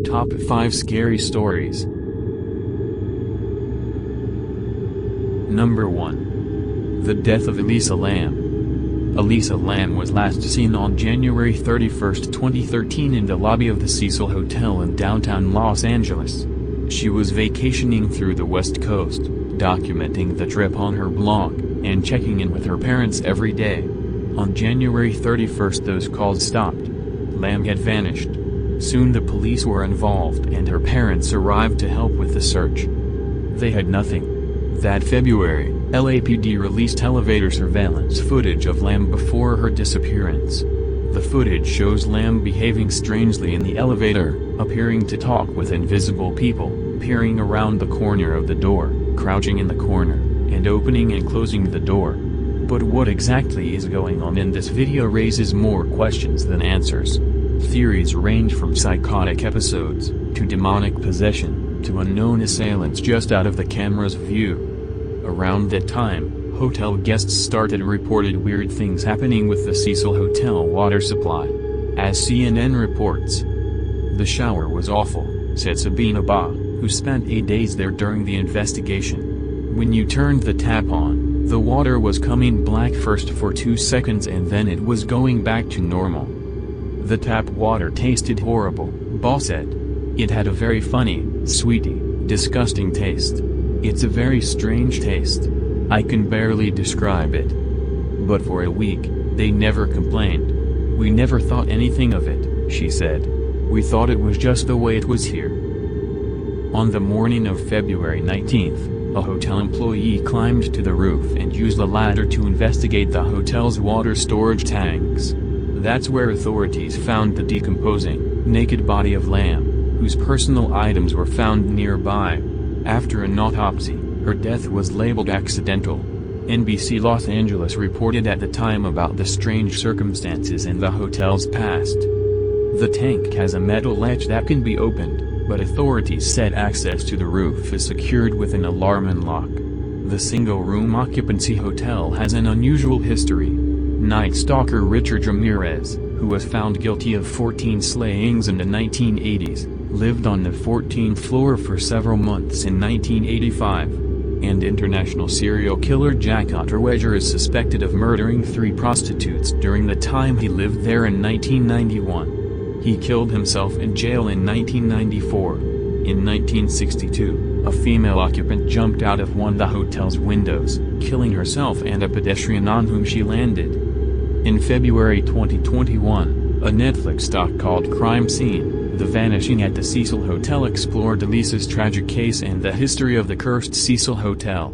Top 5 Scary Stories. Number 1. The Death of Elisa Lam. Elisa Lam was last seen on January 31, 2013 in the lobby of the Cecil Hotel in downtown Los Angeles. She was vacationing through the West Coast, documenting the trip on her blog, and checking in with her parents every day. On January 31, those calls stopped. Lam had vanished. Soon the police were involved and her parents arrived to help with the search. They had nothing. That February, LAPD released elevator surveillance footage of Lam before her disappearance. The footage shows Lam behaving strangely in the elevator, appearing to talk with invisible people, peering around the corner of the door, crouching in the corner, and opening and closing the door. But what exactly is going on in this video raises more questions than answers. Theories range from psychotic episodes, to demonic possession, to unknown assailants just out of the camera's view. Around that time, hotel guests started reported weird things happening with the Cecil Hotel water supply. As CNN reports, "The shower was awful," said Sabina Ba, who spent 8 days there during the investigation. "When you turned the tap on, the water was coming black first for 2 seconds and then it was going back to normal. The tap water tasted horrible," Ba said. "It had a very funny, sweety, disgusting taste. It's a very strange taste. I can barely describe it. But for a week, they never complained. We never thought anything of it," she said. "We thought it was just the way it was here." On the morning of February 19th, a hotel employee climbed to the roof and used a ladder to investigate the hotel's water storage tanks. That's where authorities found the decomposing, naked body of Lam, whose personal items were found nearby. After an autopsy, her death was labeled accidental. NBC Los Angeles reported at the time about the strange circumstances in the hotel's past. The tank has a metal latch that can be opened, but authorities said access to the roof is secured with an alarm and lock. The single-room occupancy hotel has an unusual history. Night Stalker Richard Ramirez, who was found guilty of 14 slayings in the 1980s, lived on the 14th floor for several months in 1985. And international serial killer Jack Otterweger is suspected of murdering 3 prostitutes during the time he lived there in 1991. He killed himself in jail in 1994. In 1962, a female occupant jumped out of one of the hotel's windows, killing herself and a pedestrian on whom she landed. In February 2021, a Netflix doc called Crime Scene: The Vanishing at the Cecil Hotel explored Elisa's tragic case and the history of the cursed Cecil Hotel.